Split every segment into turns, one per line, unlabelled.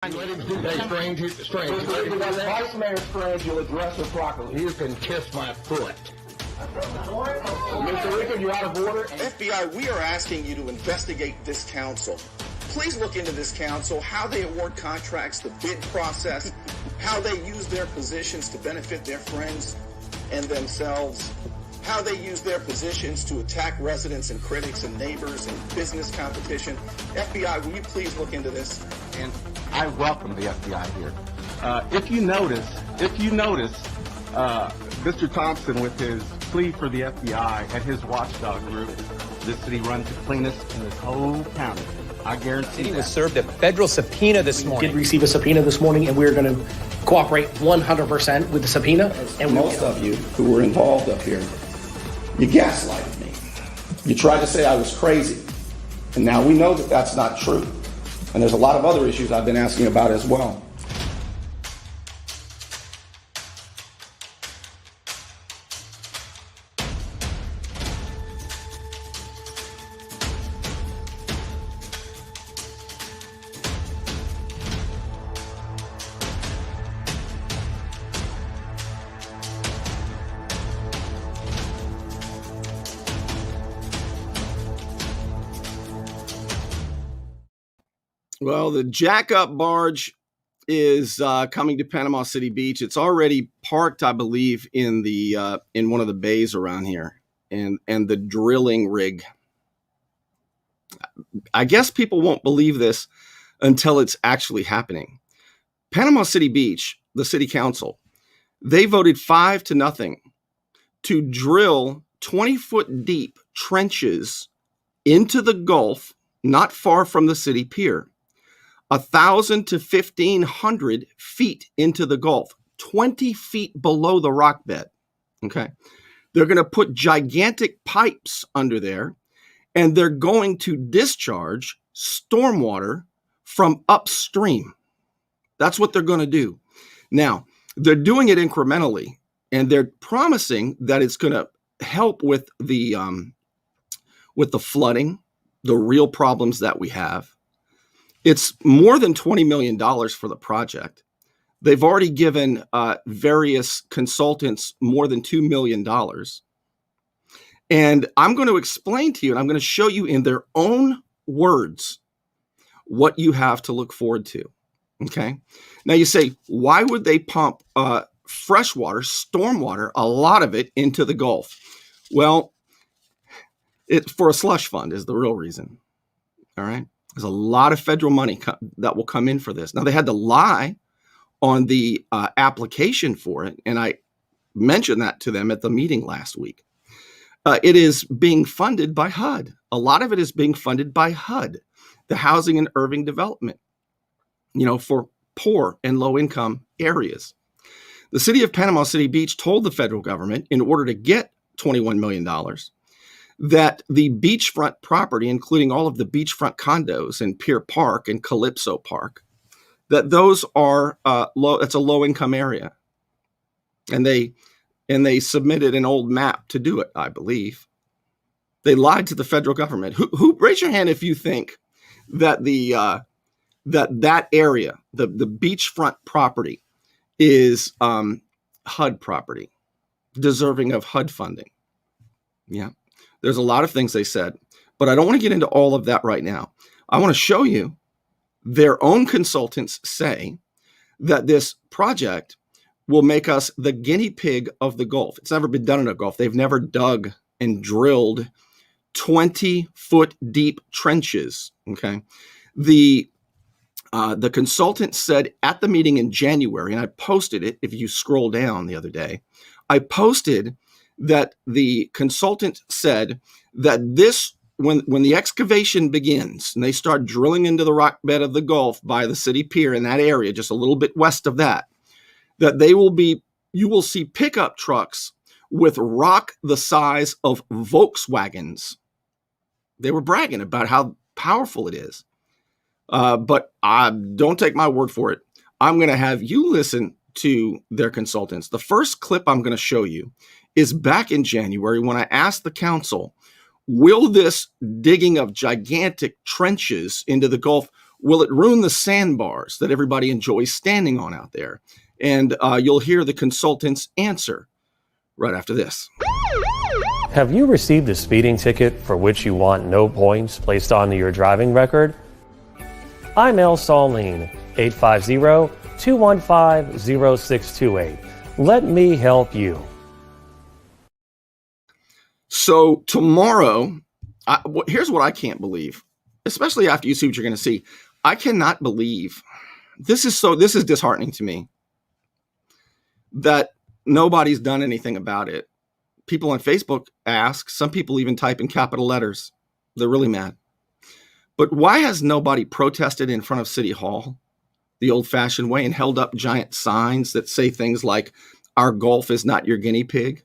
Strange. Vice Mayor Strange, you'll address her properly.
You can kiss my foot.
Mr. Rickard, you're out of order.
FBI, we are asking you to investigate this council. Please look into this council, how they award contracts, the bid process, how they use their positions to benefit their friends and themselves, how they use their positions to attack residents and critics and neighbors and business competition. FBI, will you please look into this?
And I welcome the FBI here. If you notice, Mr. Thompson, with his plea for the FBI and his watchdog group, this city runs the cleanest in this whole county. I guarantee
He was served a federal subpoena this morning.
We did receive a subpoena this morning, and we're going to cooperate 100% with the subpoena. And
most of you who were involved up here, you gaslighted me. You tried to say I was crazy. And now we know that that's not true. And there's a lot of other issues I've been asking about as well.
Well, the jack-up barge is coming to Panama City Beach. It's already parked, I believe, in the in one of the bays around here, and the drilling rig. I guess people won't believe this until it's actually happening. Panama City Beach, the city council, they voted 5-0 to drill 20-foot deep trenches into the Gulf, not far from the city pier. 1,000 to 1,500 feet into the Gulf, 20 feet below the rock bed. Okay. They're going to put gigantic pipes under there, and they're going to discharge stormwater from upstream. That's what they're going to do. Now, they're doing it incrementally, and they're promising that it's going to help with the flooding, the real problems that we have. It's more than $20 million for the project. They've already given various consultants more than $2 million. And I'm going to explain to you, and I'm going to show you in their own words what you have to look forward to. Okay. Now you say, why would they pump fresh water, stormwater, a lot of it into the Gulf? Well, it's for a slush fund is the real reason. All right. There's a lot of federal money that will come in for this. Now, they had to lie on the application for it, and I mentioned that to them at the meeting last week. It is being funded by HUD. A lot of it is being funded by HUD, the Housing and Urban Development, for poor and low-income areas. The city of Panama City Beach told the federal government, in order to get $21 million, that the beachfront property, including all of the beachfront condos in Pier Park and Calypso Park, that those are low. It's a low-income area, and they submitted an old map to do it. I believe they lied to the federal government. Who raise your hand if you think that that area, the beachfront property, is HUD property, deserving of HUD funding? Yeah. There's a lot of things they said, but I don't want to get into all of that right now. I want to show you their own consultants say that this project will make us the guinea pig of the Gulf. It's never been done in a Gulf. They've never dug and drilled 20-foot deep trenches. Okay. The consultant said at the meeting in January, and I posted it, if you scroll down the other day, I posted that the consultant said that this, when the excavation begins and they start drilling into the rock bed of the Gulf by the city pier in that area, just a little bit west of that you will see pickup trucks with rock the size of Volkswagens. They were bragging about how powerful it is. But don't take my word for it. I'm going to have you listen to their consultants. The first clip I'm going to show you is back in January when I asked the council, will this digging of gigantic trenches into the Gulf, Will it ruin the sandbars that everybody enjoys standing on out there? And you'll hear the consultant's answer right after this.
Have you received a speeding ticket for which you want no points placed onto your driving record? I'm El Saline, 850-215-0628. Let me help you.
So tomorrow, here's what I can't believe, especially after you see what you're going to see. I cannot believe, this is disheartening to me, that nobody's done anything about it. People on Facebook ask, some people even type in capital letters. They're really mad. But why has nobody protested in front of City Hall the old-fashioned way and held up giant signs that say things like, our Gulf is not your guinea pig?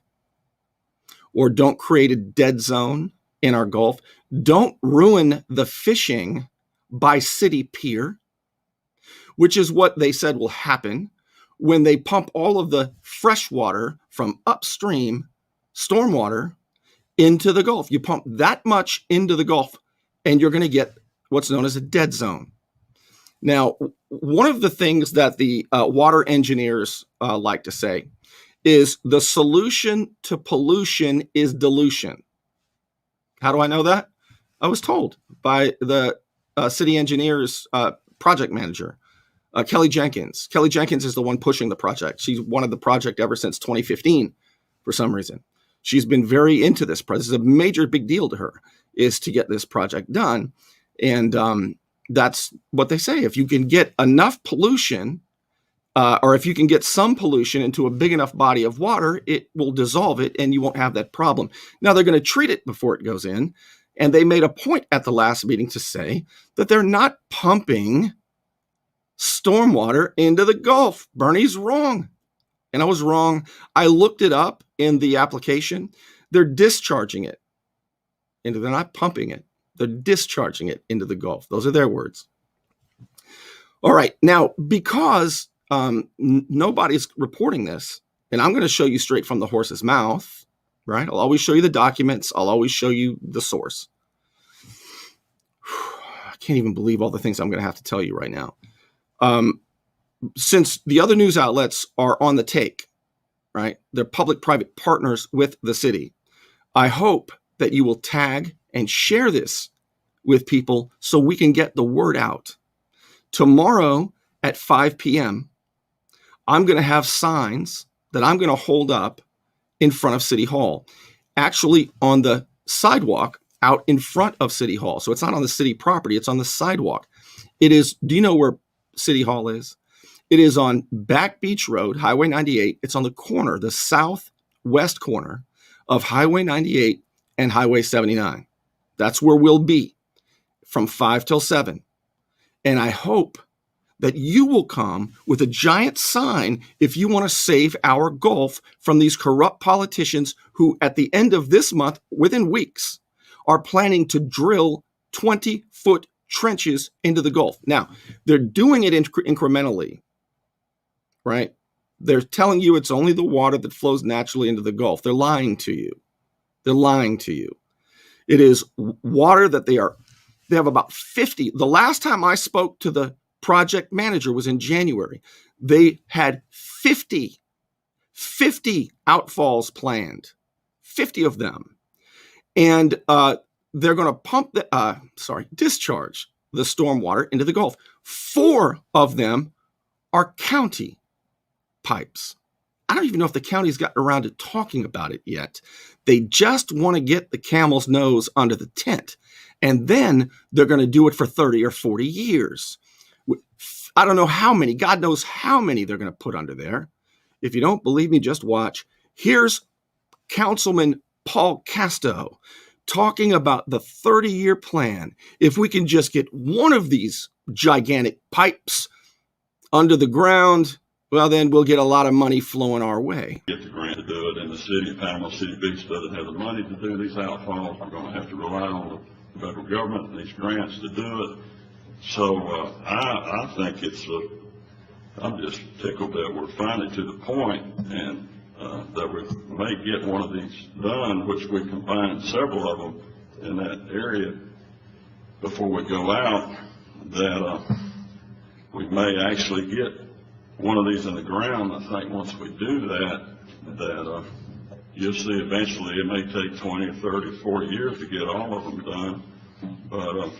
Or don't create a dead zone in our Gulf. Don't ruin the fishing by City Pier, which is what they said will happen when they pump all of the fresh water from upstream, stormwater, into the Gulf. You pump that much into the Gulf, and you're going to get what's known as a dead zone. Now, one of the things that the water engineers like to say is the solution to pollution is dilution. How do I know that? I was told by the city engineer's project manager, Kelly Jenkins. Kelly Jenkins is the one pushing the project. She's wanted the project ever since 2015 for some reason. She's been very into this project. This is a major big deal to her, is to get this project done. And that's what they say. If you can get enough pollution, or if you can get some pollution into a big enough body of water, it will dissolve it and you won't have that problem. Now, they're going to treat it before it goes in. And they made a point at the last meeting to say that they're not pumping stormwater into the Gulf. Bernie's wrong. And I was wrong. I looked it up in the application. They're discharging it. They're not pumping it. They're discharging it into the Gulf. Those are their words. All right. Now, because nobody's reporting this, and I'm going to show you straight from the horse's mouth, right? I'll always show you the documents. I'll always show you the source. I can't even believe all the things I'm going to have to tell you right now. Since the other news outlets are on the take, right? They're public-private partners with the city. I hope that you will tag and share this with people so we can get the word out. Tomorrow at 5 p.m., I'm going to have signs that I'm going to hold up in front of City Hall, actually on the sidewalk out in front of City Hall. So it's not on the city property, it's on the sidewalk. It is, do you know where City Hall is? It is on Back Beach Road, Highway 98. It's on the corner, the southwest corner of Highway 98 and Highway 79. That's where we'll be from 5 till 7. And I hope that you will come with a giant sign if you want to save our Gulf from these corrupt politicians who, at the end of this month, within weeks, are planning to drill 20-foot trenches into the Gulf. Now, they're doing it incrementally, right? They're telling you it's only the water that flows naturally into the Gulf. They're lying to you. They're lying to you. It is water that they have about 50. The last time I spoke to the project manager was in January. They had 50 outfalls planned, 50 of them. And they're going to discharge the stormwater into the Gulf. 4 of them are county pipes. I don't even know if the county's gotten around to talking about it yet. They just want to get the camel's nose under the tent. And then they're going to do it for 30 or 40 years. I don't know how many. God knows how many they're going to put under there. If you don't believe me, just watch. Here's Councilman Paul Casto talking about the 30-year plan. If we can just get one of these gigantic pipes under the ground, well, then we'll get a lot of money flowing our way.
Get the grant to do it, and the city of Panama City Beach doesn't have the money to do these outfalls. We're going to have to rely on the federal government and these grants to do it. So I think I'm just tickled that we're finally to the point, and that we may get one of these done, which we combine several of them in that area before we go out. that we may actually get one of these in the ground. I think once we do that, you'll see eventually it may take 20, 30, 40 years to get all of them done. But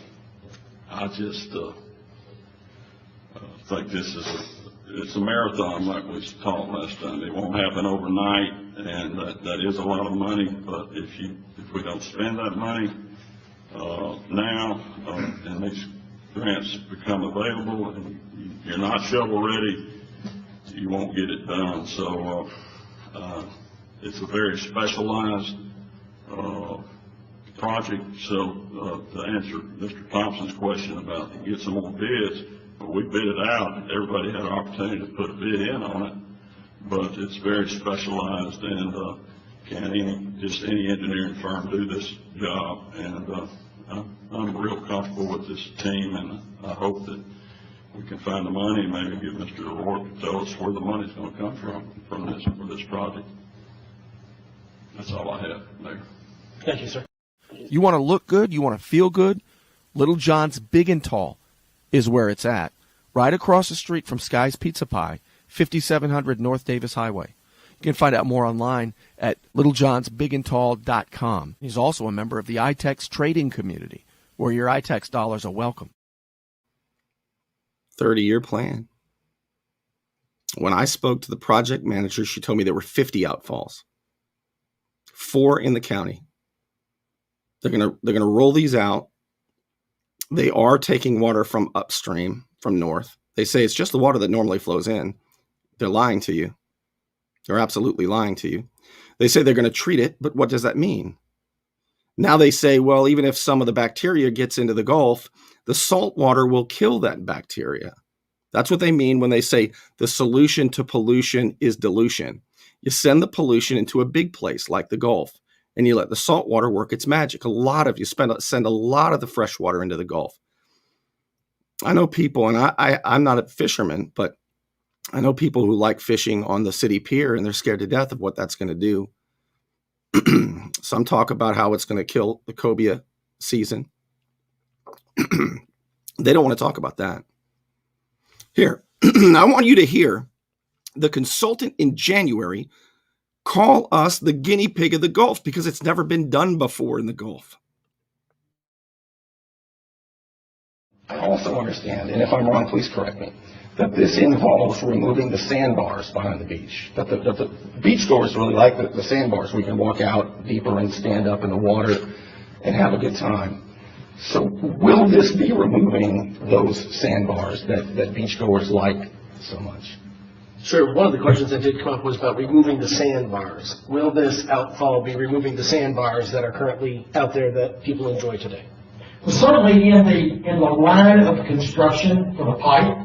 I just think it's a marathon like we talked last time. It won't happen overnight, and that is a lot of money. But if we don't spend that money now, and these grants become available, and you're not shovel ready, you won't get it done. So it's a very specialized project. So to answer Mr. Thompson's question about get some more bids, we bid it out. Everybody had an opportunity to put a bid in on it, but it's very specialized, and can any engineering firm do this job? And I'm real comfortable with this team, and I hope that we can find the money and maybe get Mr. O'Rourke to tell us where the money's going to come from for this project. That's all I have, Mayor.
Thank you, sir.
You want to look good? You want to feel good? Little John's Big and Tall is where it's at. Right across the street from Sky's Pizza Pie, 5700 North Davis Highway. You can find out more online at littlejohnsbigandtall.com. He's also a member of the iTex trading community, where your iTex dollars are welcome. 30-year plan. When I spoke to the project manager, she told me there were 50 outfalls, 4 in the county. They're gonna roll these out. They are taking water from upstream, from north. They say it's just the water that normally flows in. They're lying to you. They're absolutely lying to you. They say they're going to treat it, but what does that mean? Now they say, well, even if some of the bacteria gets into the Gulf, the salt water will kill that bacteria. That's what they mean when they say the solution to pollution is dilution. You send the pollution into a big place like the Gulf, and you let the salt water work its magic. Send a lot of the fresh water into the Gulf. I know people, and I'm not a fisherman, but I know people who like fishing on the city pier, and they're scared to death of what that's going to do. Some talk about how it's going to kill the cobia season. They don't want to talk about that. Here, I want you to hear the consultant in January call us the guinea pig of the Gulf because it's never been done before in the Gulf.
I also understand, and if I'm wrong, please correct me, that this involves removing the sandbars behind the beach. That the beachgoers really like the sandbars. We can walk out deeper and stand up in the water and have a good time. So will this be removing those sandbars that beachgoers like so much?
Sure. One of the questions that did come up was about removing the sandbars. Will this outfall be removing the sandbars that are currently out there that people enjoy today?
Well, certainly in the line of construction for the pipe,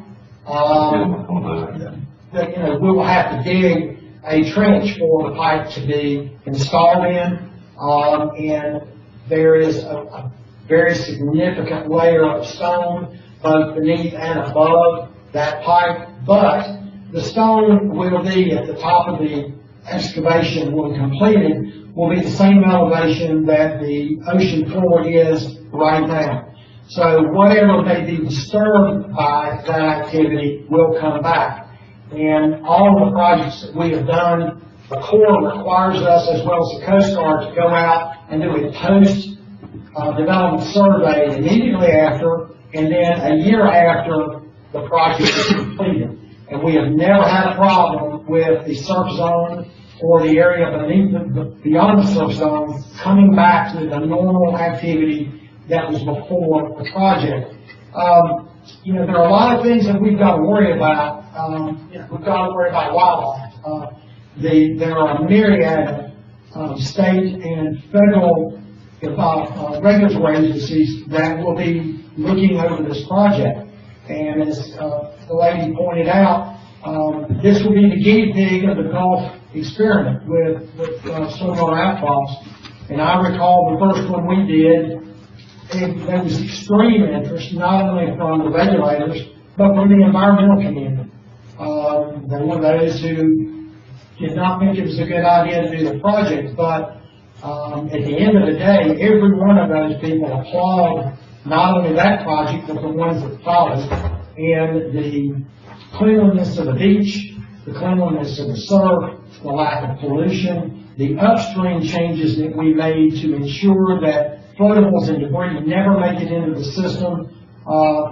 we will have to dig a trench for the pipe to be installed in, and there is a very significant layer of stone both beneath and above that pipe, but the stone will be at the top of the excavation when completed will be the same elevation that the ocean floor is right now. So whatever may be disturbed by that activity will come back. And all of the projects that we have done, the Corps requires us, as well as the Coast Guard, to go out and do a post-development survey immediately after, and then a year after the project is completed. And we have never had a problem with the surf zone or the area beyond the surf zone coming back to the normal activity that was before the project. There are a lot of things that we've got to worry about. We've got to worry about wildlife. There are a myriad of state and federal regulatory agencies that will be looking over this project. And as the lady pointed out, this will be the guinea pig of the Gulf experiment with stormwater outfalls. And I recall the first one we did, there was extreme interest, not only from the regulators, but from the environmental community. There were those who did not think it was a good idea to do the project, but at the end of the day, every one of those people applaud not only that project, but the ones that followed, and the cleanliness of the beach, the cleanliness of the surf, the lack of pollution, the upstream changes that we made to ensure that floatables and debris never make it into the system,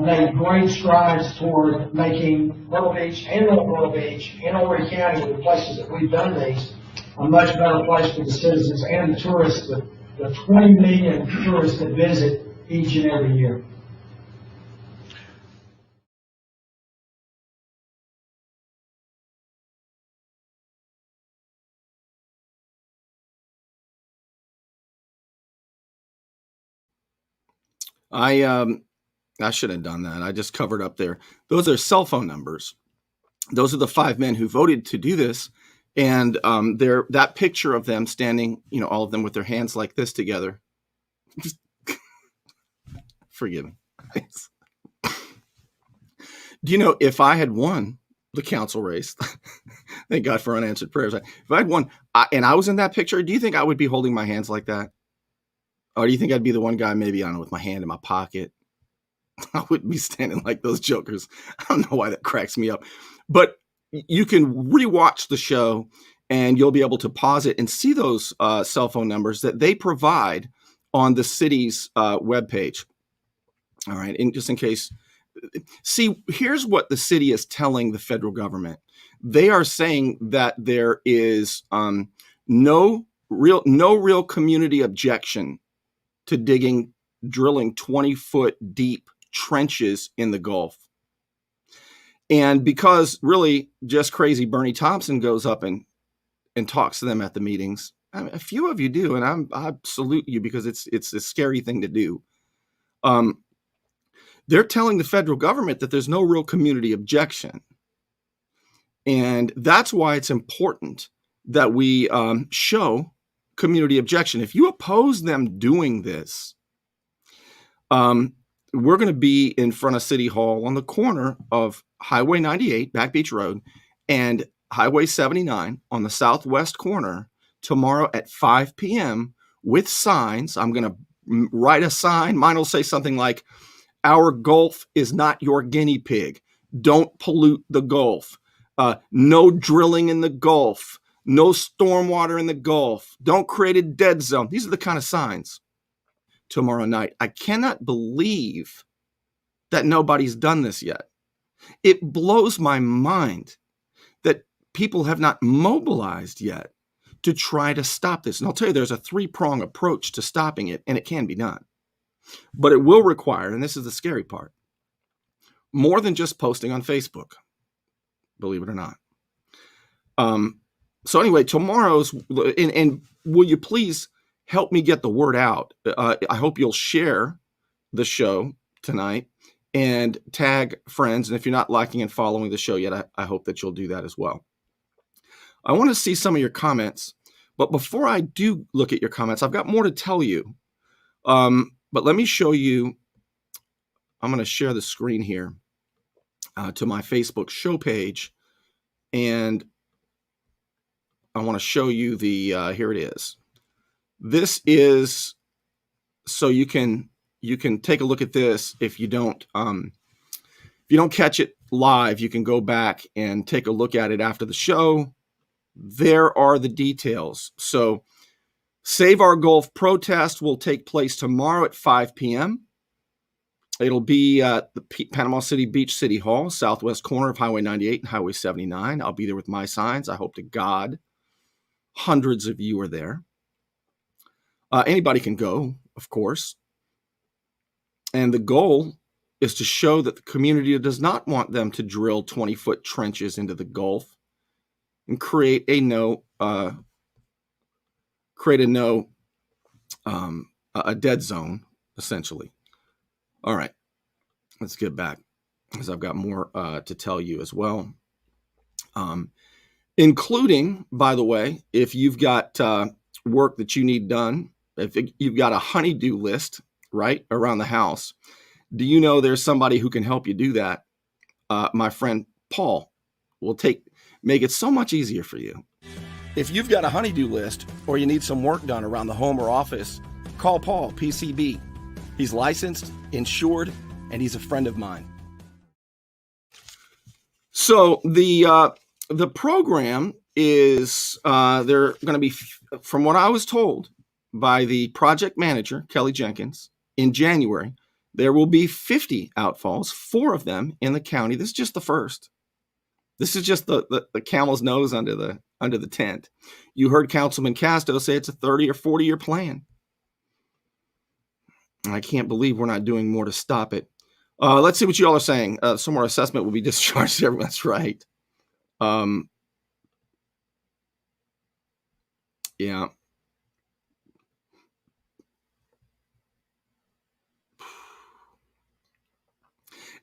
made great strides toward making Myrtle Beach and North Myrtle Beach and Horry County, the places that we've done these, a much better place for the citizens and the tourists, the 20 million tourists that visit each and every year.
I should have done that. I just covered up there. Those are cell phone numbers. Those are the 5 men who voted to do this. And that picture of them standing, all of them with their hands like this together. Forgive me. Do you know, if I had won the council race, thank God for unanswered prayers. If I had won and I was in that picture, do you think I would be holding my hands like that? Or do you think I'd be the one guy, maybe, I don't know, with my hand in my pocket? I wouldn't be standing like those jokers. I don't know why that cracks me up. But you can rewatch the show and you'll be able to pause it and see those cell phone numbers that they provide on the city's webpage. All right. And just in case, see, here's what the city is telling the federal government. They are saying that there is no real community objection to drilling 20-foot deep trenches in the Gulf. And because really just crazy Bernie Thompson goes up and talks to them at the meetings, I mean, a few of you do, and I salute you because it's a scary thing to do. They're telling the federal government that there's no real community objection. And that's why it's important that we show community objection. If you oppose them doing this, we're going to be in front of City Hall on the corner of Highway 98, Back Beach Road, and Highway 79 on the southwest corner tomorrow at 5 p.m. with signs. I'm going to write a sign. Mine will say something like, "Our Gulf is not your guinea pig. Don't pollute the Gulf. No drilling in the Gulf. No stormwater in the Gulf. Don't create a dead zone." These are the kind of signs tomorrow night. I cannot believe that nobody's done this yet. It blows my mind that people have not mobilized yet to try to stop this. And I'll tell you, there's a 3-prong approach to stopping it, and it can be done. But it will require, and this is the scary part, more than just posting on Facebook, believe it or not. So anyway, tomorrow's, and will you please help me get the word out? I hope you'll share the show tonight and tag friends. And if you're not liking and following the show yet, I hope that you'll do that as well. I want to see some of your comments, but before I do look at your comments, I've got more to tell you. But let me show you. I'm going to share the screen here to my Facebook show page, and I want to show you the, here it is. This is, so you can take a look at this. If you don't catch it live, you can go back and take a look at it after the show. There are the details. So Save Our Gulf protest will take place tomorrow at 5 p.m. It'll be at the Panama City Beach City Hall, southwest corner of Highway 98 and Highway 79. I'll be there with my signs. I hope to God hundreds of you are there. Anybody can go, of course. And the goal is to show that the community does not want them to drill 20-foot trenches into the Gulf and create a dead zone, essentially. All right, let's get back, because I've got more to tell you as well. Including, by the way, if you've got work that you need done, if you've got a honey-do list, right, around the house, do you know there's somebody who can help you do that? My friend Paul will make it so much easier for you. If you've got a honey-do list or you need some work done around the home or office, call Paul, PCB. He's licensed, insured, and he's a friend of mine. So the program is they're going to be, from what I was told by the project manager, Kelly Jenkins, in January, there will be 50 outfalls, 4 of them in the county. This is just the first. This is just the camel's nose under the tent. You heard Councilman Casto say it's a 30 or 40-year plan. I can't believe we're not doing more to stop it. Let's see what you all are saying. Stormwater assessment will be discharged. Everyone's right. Yeah.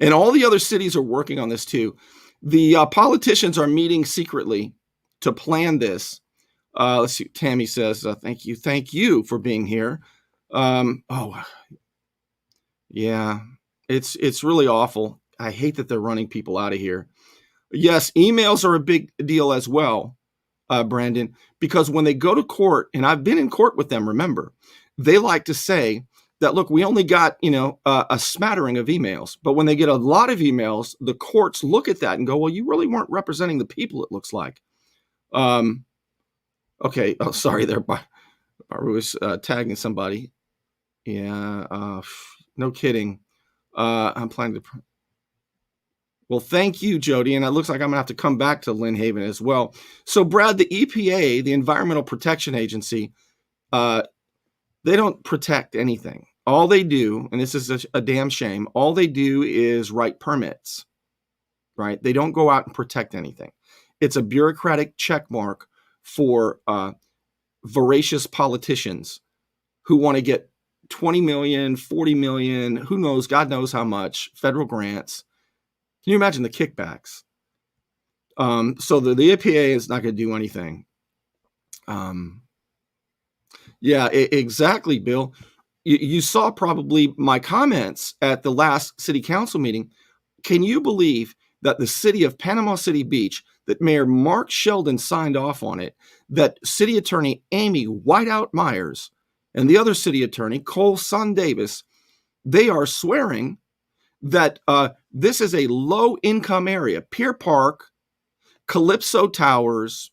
And all the other cities are working on this too. The politicians are meeting secretly to plan this. Let's see. Tammy says, thank you for being here. Oh, yeah, it's really awful. I hate that they're running people out of here. Yes, emails are a big deal as well, Brandon, because when they go to court, and I've been in court with them, remember, they like to say that, look, we only got, a smattering of emails. But when they get a lot of emails, the courts look at that and go, well, you really weren't representing the people, it looks like. Okay. Oh, sorry there. Barbara was tagging somebody. Yeah. No kidding. I'm planning to. Well, thank you, Jody. And it looks like I'm going to have to come back to Lynn Haven as well. So, Brad, the EPA, the Environmental Protection Agency, they don't protect anything. All they do, and this is a damn shame, all they do is write permits, right? They don't go out and protect anything. It's a bureaucratic check mark for voracious politicians who want to get 20 million, 40 million, who knows, God knows how much, federal grants. Can you imagine the kickbacks? So the EPA is not going to do anything. Yeah, exactly, Bill. You saw probably my comments at the last city council meeting. Can you believe that the city of Panama City Beach, that Mayor Mark Sheldon signed off on it, that city attorney Amy Whiteout Myers and the other city attorney, Cole Son Davis, they are swearing that this is a low-income area. Pier Park, Calypso Towers,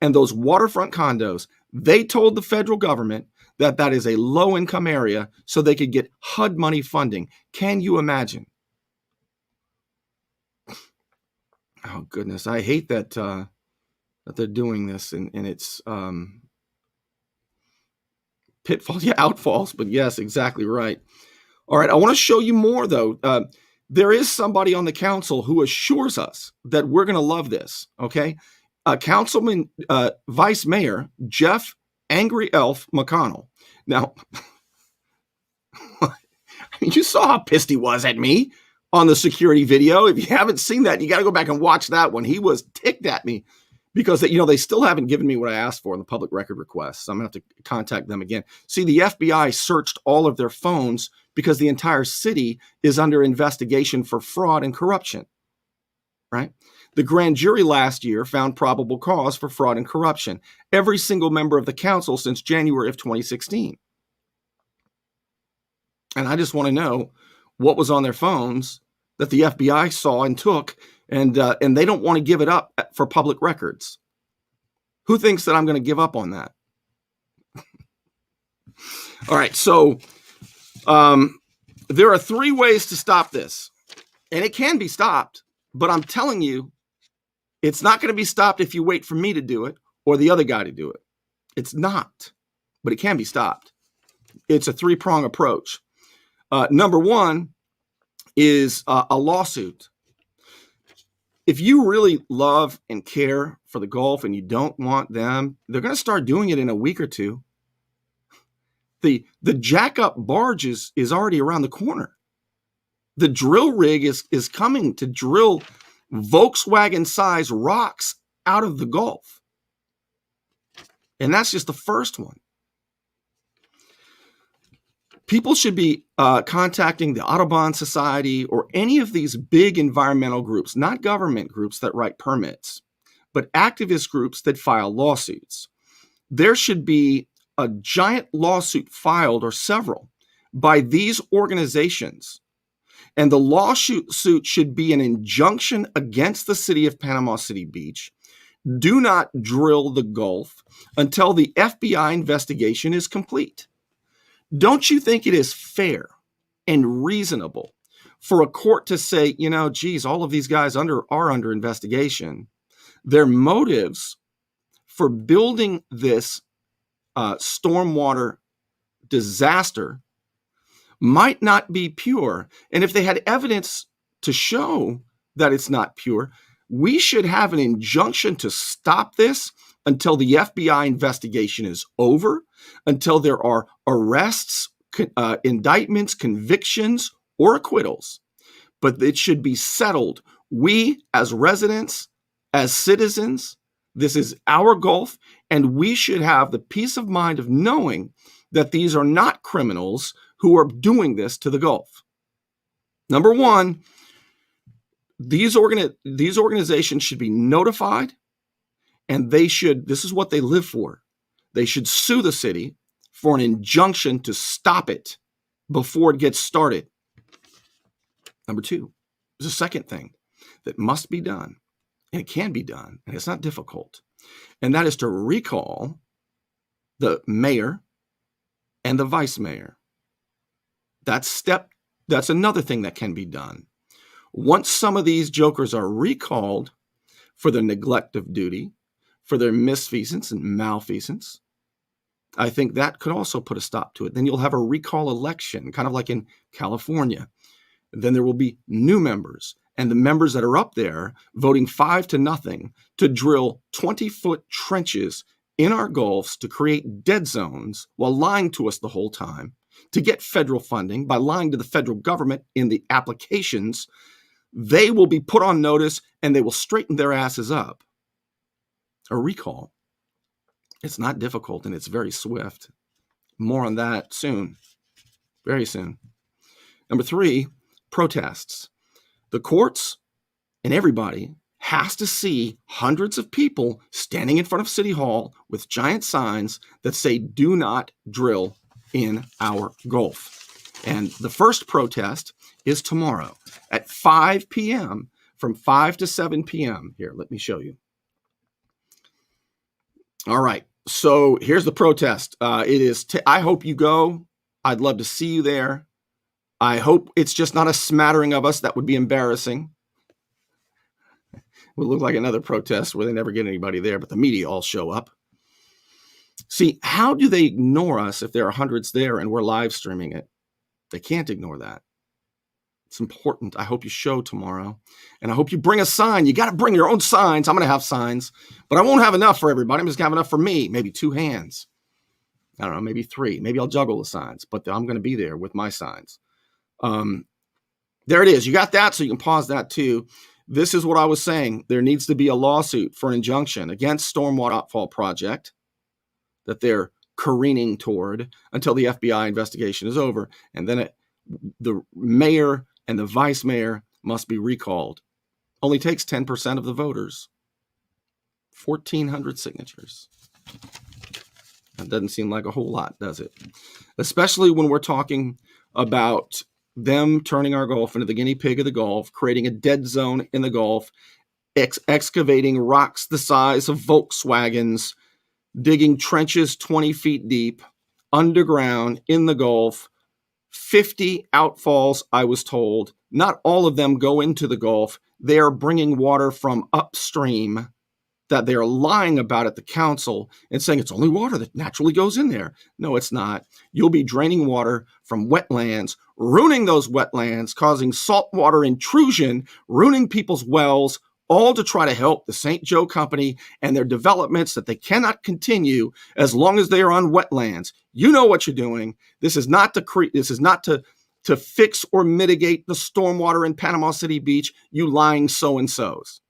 and those waterfront condos, they told the federal government that that is a low-income area so they could get HUD money funding. Can you imagine? Oh, goodness. I hate that that they're doing this, and it's pitfalls, yeah, outfalls, but yes, exactly right. All right, I want to show you more, though. There is somebody on the council who assures us that we're going to love this, okay? Councilman, Vice Mayor Jeff Angry Elf McConnell. Now, you saw how pissed he was at me on the security video. If you haven't seen that, you got to go back and watch that one. He was ticked at me because they still haven't given me what I asked for in the public record request. So I'm going to have to contact them again. See, the FBI searched all of their phones because the entire city is under investigation for fraud and corruption, right? The grand jury last year found probable cause for fraud and corruption. Every single member of the council since January of 2016. And I just want to know what was on their phones that the FBI saw and took, and they don't want to give it up for public records. Who thinks that I'm going to give up on that? All right, so there are 3 ways to stop this, and it can be stopped, but I'm telling you, it's not going to be stopped if you wait for me to do it or the other guy to do it. It's not, but it can be stopped. It's a 3-prong approach. Number 1 is a lawsuit. If you really love and care for the Gulf and you don't want them, they're going to start doing it in a week or 2. The jack-up barge is already around the corner. The drill rig is coming to drill Volkswagen-sized rocks out of the Gulf. And that's just the first one. People should be contacting the Audubon Society or any of these big environmental groups, not government groups that write permits, but activist groups that file lawsuits. There should be a giant lawsuit filed, or several, by these organizations. And the lawsuit should be an injunction against the city of Panama City Beach. Do not drill the Gulf until the FBI investigation is complete. Don't you think it is fair and reasonable for a court to say, you know, geez, all of these guys are under investigation. Their motives for building this stormwater disaster might not be pure. And if they had evidence to show that it's not pure, we should have an injunction to stop this until the FBI investigation is over, until there are arrests, indictments, convictions, or acquittals. But it should be settled. We, as residents, as citizens, this is our Gulf, and we should have the peace of mind of knowing that these are not criminals who are doing this to the Gulf. Number one, these organizations should be notified, and this is what they live for. They should sue the city for an injunction to stop it before it gets started. Number two, there's a second thing that must be done, and it can be done, and it's not difficult, and that is to recall the mayor and the vice mayor. That's another thing that can be done. Once some of these jokers are recalled for their neglect of duty, for their misfeasance and malfeasance, I think that could also put a stop to it. Then you'll have a recall election, kind of like in California. Then there will be new members, and the members that are up there voting 5-0 to drill 20-foot trenches in our Gulfs to create dead zones while lying to us the whole time, to get federal funding by lying to the federal government in the applications. They will be put on notice and they will straighten their asses up. A recall. It's not difficult and it's very swift. More on that soon. Very soon. Number three, protests. The courts and everybody has to see hundreds of people standing in front of City Hall with giant signs that say, do not drill in our Gulf. And the first protest is tomorrow at 5 p.m. from 5 to 7 p.m. Here, let me show you. All right. So here's the protest. I hope you go. I'd love to see you there. I hope it's just not a smattering of us. That would be embarrassing. It would look like another protest where they never get anybody there, but the media all show up. See, how do they ignore us if there are hundreds there and we're live streaming it? They can't ignore that. It's important. I hope you show tomorrow. And I hope you bring a sign. You got to bring your own signs. I'm going to have signs, but I won't have enough for everybody. I'm just going to have enough for me. Maybe 2 hands. I don't know, maybe 3. Maybe I'll juggle the signs, but I'm going to be there with my signs. There it is. You got that, so you can pause that too. This is what I was saying. There needs to be a lawsuit for an injunction against Stormwater Outfall Project that they're careening toward until the FBI investigation is over. And then the mayor and the vice mayor must be recalled. Only takes 10% of the voters. 1,400 signatures. That doesn't seem like a whole lot, does it? Especially when we're talking about them turning our Gulf into the guinea pig of the Gulf, creating a dead zone in the Gulf, excavating rocks the size of Volkswagens, digging trenches 20 feet deep, underground in the Gulf, 50 outfalls, I was told. Not all of them go into the Gulf. They are bringing water from upstream that they're lying about at the council and saying it's only water that naturally goes in there. No, it's not. You'll be draining water from wetlands, ruining those wetlands, causing saltwater intrusion, ruining people's wells, all to try to help the St. Joe Company and their developments that they cannot continue as long as they are on wetlands. You know what you're doing. This is not to fix or mitigate the stormwater in Panama City Beach, you lying so-and-sos.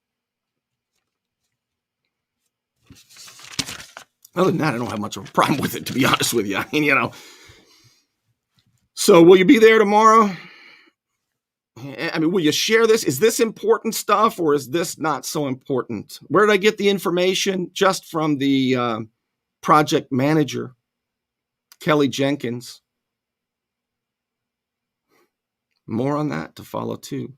Other than that, I don't have much of a problem with it, to be honest with you. I mean, So will you be there tomorrow? I mean, will you share this? Is this important stuff or is this not so important? Where did I get the information? Just from the project manager, Kelly Jenkins. More on that to follow too.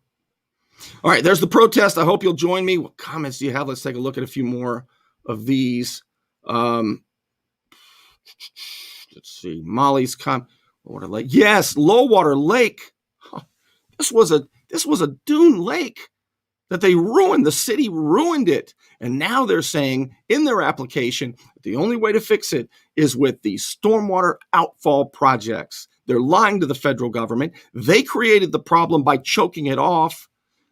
All right, there's the protest. I hope you'll join me. What comments do you have? Let's take a look at a few more of these. Let's see. Molly's Water Lake. Yes, Low Water Lake. This was a dune lake that they ruined. The city ruined it. And now they're saying in their application, the only way to fix it is with the stormwater outfall projects. They're lying to the federal government. They created the problem by choking it off.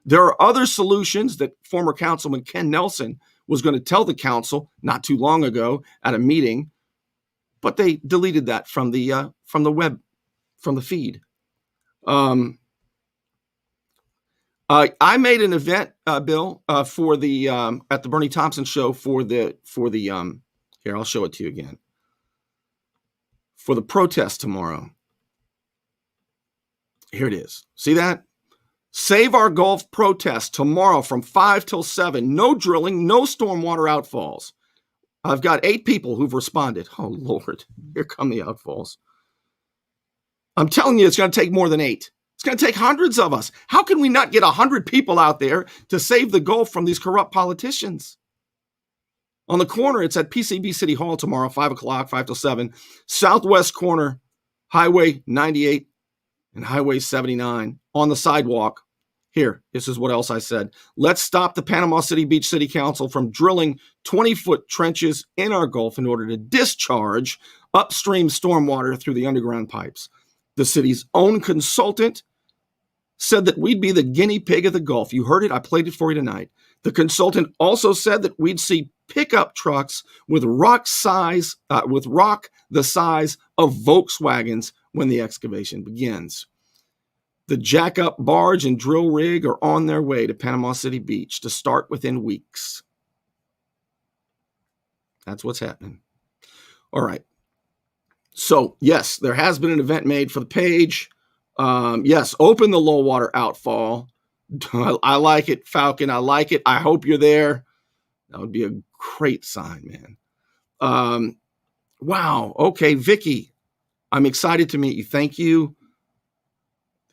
There are other solutions that former Councilman Ken Nelson was going to tell the council not too long ago at a meeting, but they deleted that from the web, from the feed. I made an event, Bill, for the at the Bernie Thompson show for the here, I'll show it to you again, for the protest tomorrow. Here it is. See that? Save Our Gulf protest tomorrow from 5 till 7. No drilling, no stormwater outfalls. I've got 8 people who've responded. Oh, Lord, here come the outfalls. I'm telling you, it's going to take more than 8. It's going to take hundreds of us. How can we not get 100 people out there to save the Gulf from these corrupt politicians? On the corner, it's at PCB City Hall tomorrow, 5 o'clock, 5 till 7. Southwest corner, Highway 98 and Highway 79 on the sidewalk. Here, this is what else I said. Let's stop the Panama City Beach City Council from drilling 20-foot trenches in our Gulf in order to discharge upstream stormwater through the underground pipes. The city's own consultant said that we'd be the guinea pig of the Gulf. You heard it. I played it for you tonight. The consultant also said that we'd see pickup trucks with rock the size of Volkswagens when the excavation begins. The jack-up barge and drill rig are on their way to Panama City Beach to start within weeks. That's what's happening. All right. So, yes, there has been an event made for the page. Yes, open the low water outfall. I like it, Falcon. I like it. I hope you're there. That would be a great sign, man. Wow. Okay, Vicky, I'm excited to meet you. Thank you.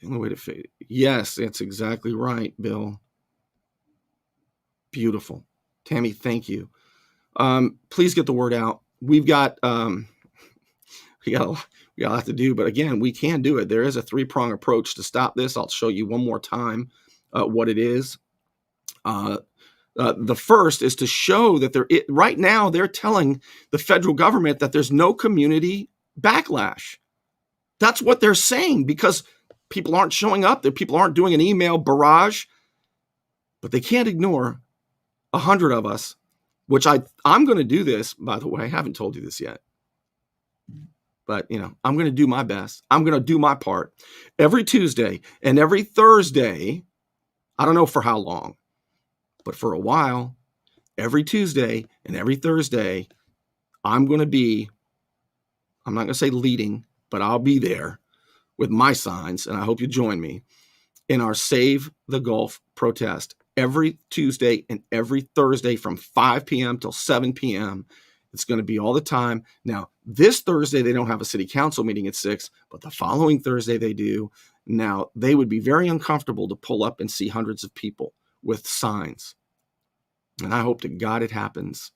The only way to fade it. Yes, that's exactly right, Bill. Beautiful. Tammy, thank you. Please get the word out. We've got we got a lot to do, but again, we can do it. There is a 3-prong approach to stop this. I'll show you one more time what it is. The first is to show that right now they're telling the federal government that there's no community backlash. That's what they're saying because people aren't showing up. People aren't doing an email barrage, but they can't ignore 100 of us, which I'm going to do this, by the way. I haven't told you this yet. But, I'm going to do my best. I'm going to do my part. Every Tuesday and every Thursday, I don't know for how long, but for a while, every Tuesday and every Thursday, I'm not going to say leading, but I'll be there with my signs, and I hope you join me in our Save the Gulf protest every Tuesday and every Thursday from 5 p.m. till 7 p.m. It's going to be all the time. Now, this Thursday, they don't have a city council meeting at 6, but the following Thursday they do. Now, they would be very uncomfortable to pull up and see hundreds of people with signs. And I hope to God it happens.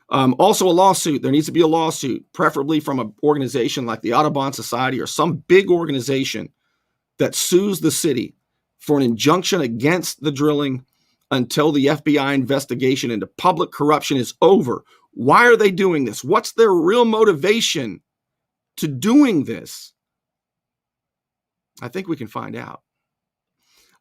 Also, a lawsuit. There needs to be a lawsuit, preferably from an organization like the Audubon Society or some big organization that sues the city for an injunction against the drilling until the FBI investigation into public corruption is over. Why are they doing this? What's their real motivation to doing this? I think we can find out.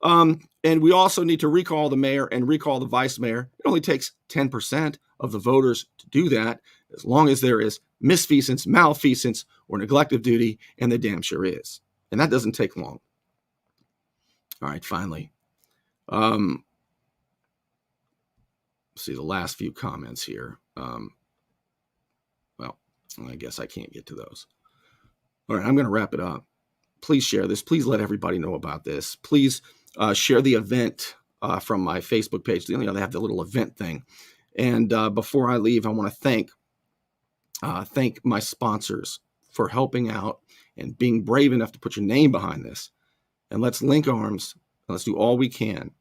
And we also need to recall the mayor and recall the vice mayor. It only takes 10% of the voters to do that, as long as there is misfeasance, malfeasance, or neglect of duty, and there damn sure is. And that doesn't take long. All right, finally. See the last few comments here. Well, I guess I can't get to those. All right, I'm going to wrap it up. Please share this. Please let everybody know about this. Please share the event from my Facebook page. They have the little event thing. And before I leave, I want to thank my sponsors for helping out and being brave enough to put your name behind this. and let's link arms and let's do all we can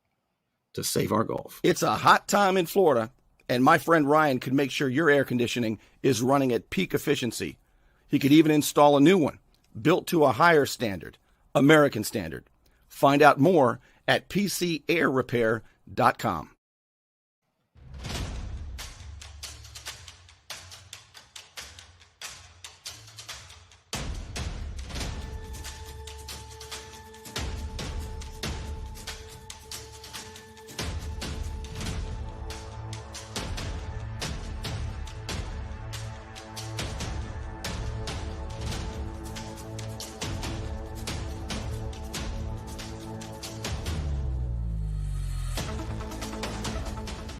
to save our Gulf. It's a hot time in Florida, and my friend Ryan could make sure your air conditioning is running at peak efficiency. He could even install a new one, built to a higher standard, American standard. Find out more at PCAirrepair.com.